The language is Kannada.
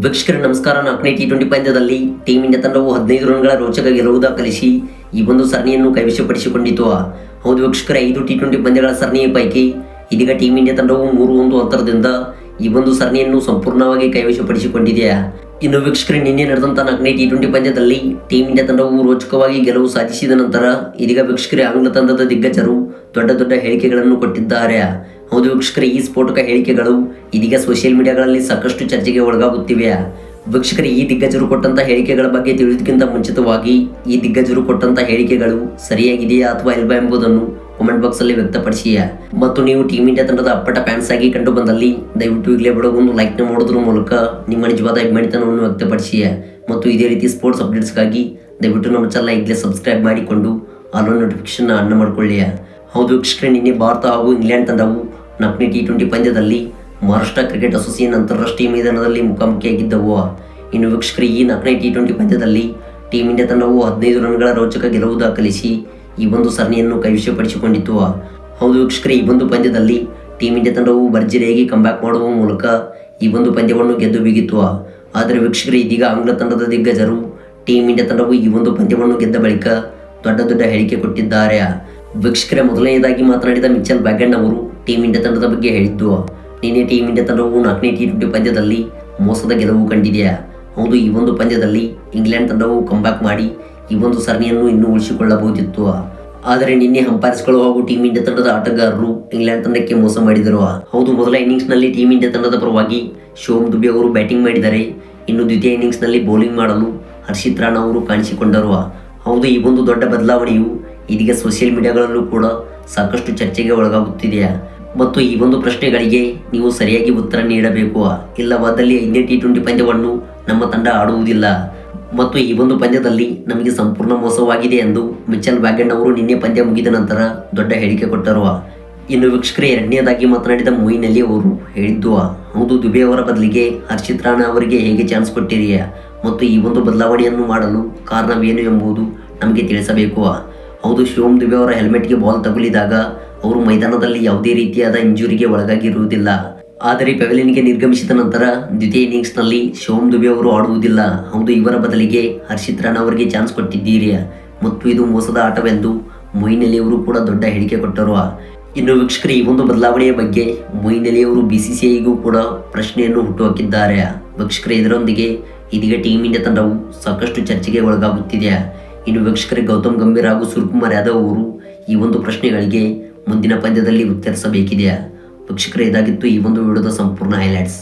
ವೀಕ್ಷಕರ ನಮಸ್ಕಾರ. 4ನೇ ಟಿ20 ಪಂದ್ಯದಲ್ಲಿ ಟೀಮ್ ಇಂಡಿಯಾ ತಂಡವು 15 ರನ್ಗಳ ರೋಚಕ ಗೆಲುವು ದಾಖಲಿಸಿ ಈ ಒಂದು ಸರಣಿಯನ್ನು ಕೈವಶಪಡಿಸಿಕೊಂಡಿತು. ಹೌದು ವೀಕ್ಷಕರ, 5 ಟಿ20 ಪಂದ್ಯಗಳ ಸರಣಿಯ ಪೈಕಿ ಇದೀಗ ಟೀಮ್ ಇಂಡಿಯಾ ತಂಡವು 3-1 ಅಂತರದಿಂದ ಈ ಒಂದು ಸರಣಿಯನ್ನು ಸಂಪೂರ್ಣವಾಗಿ ಕೈವಶಪಡಿಸಿಕೊಂಡಿದೆ. ಇನ್ನು ವೀಕ್ಷಕರ, ನಿನ್ನೆ ನಡೆದಂತ 4ನೇ ಟಿ20 ಪಂದ್ಯದಲ್ಲಿ ಟೀಮ್ ಇಂಡಿಯಾ ತಂಡವು ರೋಚಕವಾಗಿ ಗೆಲುವು ಸಾಧಿಸಿದ ನಂತರ ಇದೀಗ ವೀಕ್ಷಕರ ಆಂಗ್ಲ ತಂಡದ ದಿಗ್ಗಜರು ದೊಡ್ಡ ಹೇಳಿಕೆಗಳನ್ನು ಕೊಟ್ಟಿದ್ದಾರೆ. ಹೌದು ವೀಕ್ಷಕರೇ, ಈ ಸ್ಫೋಟಕ ಹೇಳಿಕೆಗಳು ಇದೀಗ ಸೋಷಿಯಲ್ ಮೀಡಿಯಾಗಳಲ್ಲಿ ಸಾಕಷ್ಟು ಚರ್ಚೆಗೆ ಒಳಗಾಗುತ್ತಿವೆ. ವೀಕ್ಷಕರೇ, ಈ ದಿಗ್ಗಜರು ಕೊಟ್ಟಂತ ಹೇಳಿಕೆಗಳ ಬಗ್ಗೆ ತಿಳಿಯೋದಕ್ಕಿಂತ ಮುಂಚಿತವಾಗಿ ಈ ದಿಗ್ಗಜರು ಕೊಟ್ಟಂತ ಹೇಳಿಕೆಗಳು ಸರಿಯಾಗಿದೆಯಾ ಅಥವಾ ಇಲ್ವಾ ಎಂಬುದನ್ನು ಕಾಮೆಂಟ್ ಬಾಕ್ಸ್ ಅಲ್ಲಿ ವ್ಯಕ್ತಪಡಿಸಿ. ಮತ್ತು ನೀವು ಟೀಮ್ ಇಂಡಿಯಾ ತಂಡದ ಅಪ್ಪಟ ಫ್ಯಾನ್ಸ್ ಆಗಿ ಕಂಡು ಬಂದಲ್ಲಿ ದಯವಿಟ್ಟು ಈಗಲೇ ಬಿಡೋದನ್ನು ಲೈಕ್ ಮಾಡೋದ್ರ ಮೂಲಕ ನಿಮ್ಮ ನಿಜವಾದ ಅಭಿಮಾನಿತನವನ್ನು ವ್ಯಕ್ತಪಡಿಸಿ. ಮತ್ತು ಇದೇ ರೀತಿ ಸ್ಪೋರ್ಟ್ಸ್ ಅಪ್ಡೇಟ್ಸ್ಗಾಗಿ ದಯವಿಟ್ಟು ನಮ್ಮ ಚಾನಲ್ ಈಗಲೇ ಸಬ್ಸ್ಕ್ರೈಬ್ ಮಾಡಿಕೊಂಡು ಆಲ್ ನೋಟಿಫಿಕೇಶನ್ ಆನ್ ಮಾಡಿಕೊಳ್ಳಿ. ಹೌದು ವೀಕ್ಷಕರೇ, ನಿನ್ನೆ ಭಾರತ ಹಾಗೂ ಇಂಗ್ಲೆಂಡ್ ತಂಡವು 4ನೇ ಟಿ20 ಪಂದ್ಯದಲ್ಲಿ ಮಹಾರಾಷ್ಟ್ರ ಕ್ರಿಕೆಟ್ ಅಸೋಸಿಯೇಷನ್ ಅಂತಾರಾಷ್ಟ್ರೀಯ ಮೈದಾನದಲ್ಲಿ ಮುಖಾಮುಖಿಯಾಗಿದ್ದವು. ಇನ್ನು ವೀಕ್ಷಕರೇ, ಈ 4ನೇ ಟಿ20 ಪಂದ್ಯದಲ್ಲಿ ಟೀಮ್ ಇಂಡಿಯಾ ತಂಡವು 15 ರನ್ಗಳ ರೋಚಕ ಗೆಲುವು ದಾಖಲಿಸಿ ಈ ಒಂದು ಸರಣಿಯನ್ನು ಕೈವಶಪಡಿಸಿಕೊಂಡಿತು. ಹೌದು ವೀಕ್ಷಕರೇ, ಈ ಒಂದು ಪಂದ್ಯದಲ್ಲಿ ಟೀಮ್ ಇಂಡಿಯಾ ತಂಡವು ಭರ್ಜರಿಯಾಗಿ ಕಂಬ್ಯಾಕ್ ಮಾಡುವ ಮೂಲಕ ಈ ಒಂದು ಪಂದ್ಯವನ್ನು ಗೆದ್ದು ಬೀಗಿತು. ಆದರೆ ವೀಕ್ಷಕರೇ, ಇದೀಗ ಆಂಗ್ಲ ತಂಡದ ದಿಗ್ಗಜರು ಟೀಮ್ ಇಂಡಿಯಾ ತಂಡವು ಈ ಒಂದು ಪಂದ್ಯವನ್ನು ಗೆದ್ದ ಬಳಿಕ ದೊಡ್ಡ ಹೇಳಿಕೆ ಕೊಟ್ಟಿದ್ದಾರೆ. ವೀಕ್ಷಕರೇ, ಮೊದಲನೆಯದಾಗಿ ಮಾತನಾಡಿದ ಮಿಚೆಲ್ ಬ್ಯಾಗನ್ ಅವರು ಟೀಮ್ ಇಂಡಿಯಾ ತಂಡದ ಬಗ್ಗೆ ಹೇಳಿದ್ದು, ನಿನ್ನೆ ಟೀಮ್ ಇಂಡಿಯಾ ತಂಡವು 4ನೇ ಟಿ20 ಪಂದ್ಯದಲ್ಲಿ ಮೋಸದ ಗೆಲುವು ಕಂಡಿದೆ. ಹೌದು, ಈ ಒಂದು ಪಂದ್ಯದಲ್ಲಿ ಇಂಗ್ಲೆಂಡ್ ತಂಡವು ಕಂಬ್ಯಾಕ್ ಮಾಡಿ ಈ ಒಂದು ಸರಣಿಯನ್ನು ಇನ್ನೂ ಉಳಿಸಿಕೊಳ್ಳಬಹುದಿತ್ತು. ಆದರೆ ನಿನ್ನೆ ಅಂಪೈರ್ಸ್ಗಳು ಹಾಗೂ ಟೀಮ್ ಇಂಡಿಯಾ ತಂಡದ ಆಟಗಾರರು ಇಂಗ್ಲೆಂಡ್ ತಂಡಕ್ಕೆ ಮೋಸ ಮಾಡಿದರು. ಹೌದು, ಮೊದಲ ಇನ್ನಿಂಗ್ಸ್ನಲ್ಲಿ ಟೀಮ್ ಇಂಡಿಯಾ ತಂಡದ ಪರವಾಗಿ ಶಿವಮ್ ದುಬೆ ಅವರು ಬ್ಯಾಟಿಂಗ್ ಮಾಡಿದರೆ, ಇನ್ನು ದ್ವಿತೀಯ ಇನ್ನಿಂಗ್ಸ್ನಲ್ಲಿ ಬೌಲಿಂಗ್ ಮಾಡಲು ಹರ್ಷಿತ್ ರಾಣಾ ಅವರು ಕಾಣಿಸಿಕೊಂಡರು. ಹೌದು, ಈ ಒಂದು ದೊಡ್ಡ ಬದಲಾವಣೆಯು ಇದೀಗ ಸೋಷಿಯಲ್ ಮೀಡಿಯಾಗಳಲ್ಲೂ ಕೂಡ ಸಾಕಷ್ಟು ಚರ್ಚೆಗೆ ಒಳಗಾಗುತ್ತಿದೆ. ಮತ್ತು ಈ ಒಂದು ಪ್ರಶ್ನೆಗಳಿಗೆ ನೀವು ಸರಿಯಾಗಿ ಉತ್ತರ ನೀಡಬೇಕು. ಇಲ್ಲವಾದಲ್ಲಿ 5ನೇ ಟಿ20 ಪಂದ್ಯವನ್ನು ನಮ್ಮ ತಂಡ ಆಡುವುದಿಲ್ಲ ಮತ್ತು ಈ ಒಂದು ಪಂದ್ಯದಲ್ಲಿ ನಮಗೆ ಸಂಪೂರ್ಣ ಮೋಸವಾಗಿದೆ ಎಂದು ಮಿಚೆಲ್ ಬ್ಯಾಗನ್ ಅವರು ನಿನ್ನೆ ಪಂದ್ಯ ಮುಗಿದ ನಂತರ ದೊಡ್ಡ ಹೇಳಿಕೆ ಕೊಟ್ಟರು. ಇನ್ನು ವೀಕ್ಷಕರೇ, ಎರಡನೇದಾಗಿ ಮಾತನಾಡಿದ ಮೊಯಿನ್ ಅಲಿ ಅವರು ಹೇಳಿದ್ದು, ಹೌದು, ದುಬೆ ಅವರ ಬದಲಿಗೆ ಹರ್ಷಿತ್ ರಾಣಾ ಅವರಿಗೆ ಹೇಗೆ ಚಾನ್ಸ್ ಕೊಟ್ಟಿರಿ ಮತ್ತು ಈ ಒಂದು ಬದಲಾವಣೆಯನ್ನು ಮಾಡಲು ಕಾರಣವೇನು ಎಂಬುದು ನಮಗೆ ತಿಳಿಸಬೇಕು. ಹೌದು, ಶಿವಮ್ ದುಬೆ ಅವರ ಹೆಲ್ಮೆಟ್ಗೆ ಬಾಲ್ ತಗುಲಿದಾಗ ಅವರು ಮೈದಾನದಲ್ಲಿ ಯಾವುದೇ ರೀತಿಯಾದ ಇಂಜುರಿಗೆ ಒಳಗಾಗಿರುವುದಿಲ್ಲ. ಆದರೆ ಪೆವಿಲಿಯನ್ಗೆ ನಿರ್ಗಮಿಸಿದ ನಂತರ ದ್ವಿತೀಯ ಇನ್ನಿಂಗ್ಸ್ನಲ್ಲಿ ಶಿವಮ್ ದುಬೆ ಅವರು ಆಡುವುದಿಲ್ಲ. ಹೌದು, ಇವರ ಬದಲಿಗೆ ಹರ್ಷಿತ್ ರಾಣಾ ಅವರಿಗೆ ಚಾನ್ಸ್ ಕೊಟ್ಟಿದ್ದೀರಿ ಮತ್ತು ಇದು ಮೋಸದ ಆಟವೆಂದು ಮೊಯಿನ್ ಅಲಿ ಅವರು ಕೂಡ ದೊಡ್ಡ ಹೇಳಿಕೆ ಕೊಟ್ಟರು. ಇನ್ನು ವೀಕ್ಷಕರೇ, ಈ ಒಂದು ಬದಲಾವಣೆಯ ಬಗ್ಗೆ ಮೊಯಿನ್ ಅಲಿ ಅವರು BCCIಗೂ ಕೂಡ ಪ್ರಶ್ನೆಯನ್ನು ಹುಟ್ಟುಹಾಕಿದ್ದಾರೆ. ವೀಕ್ಷಕರೇ, ಇದರೊಂದಿಗೆ ಇದೀಗ ಟೀಮ್ ಇಂಡಿಯಾ ತಂಡವು ಸಾಕಷ್ಟು ಚರ್ಚೆಗೆ ಒಳಗಾಗುತ್ತಿದೆ. ಇನ್ನು ವೀಕ್ಷಕರೇ, ಗೌತಮ್ ಗಂಭೀರ್ ಹಾಗೂ ಸೂರ್ಯಕುಮಾರ್ ಯಾದವ್ ಅವರು ಈ ಒಂದು ಪ್ರಶ್ನೆಗಳಿಗೆ ಮುಂದಿನ ಪಂದ್ಯದಲ್ಲಿ ಉತ್ತರಿಸಬೇಕಿದೆ. ವೀಕ್ಷಕರೇ, ಇದಾಗಿತ್ತು ಈ ಒಂದು ವಿಡಿಯೋದ ಸಂಪೂರ್ಣ ಹೈಲೈಟ್ಸ್.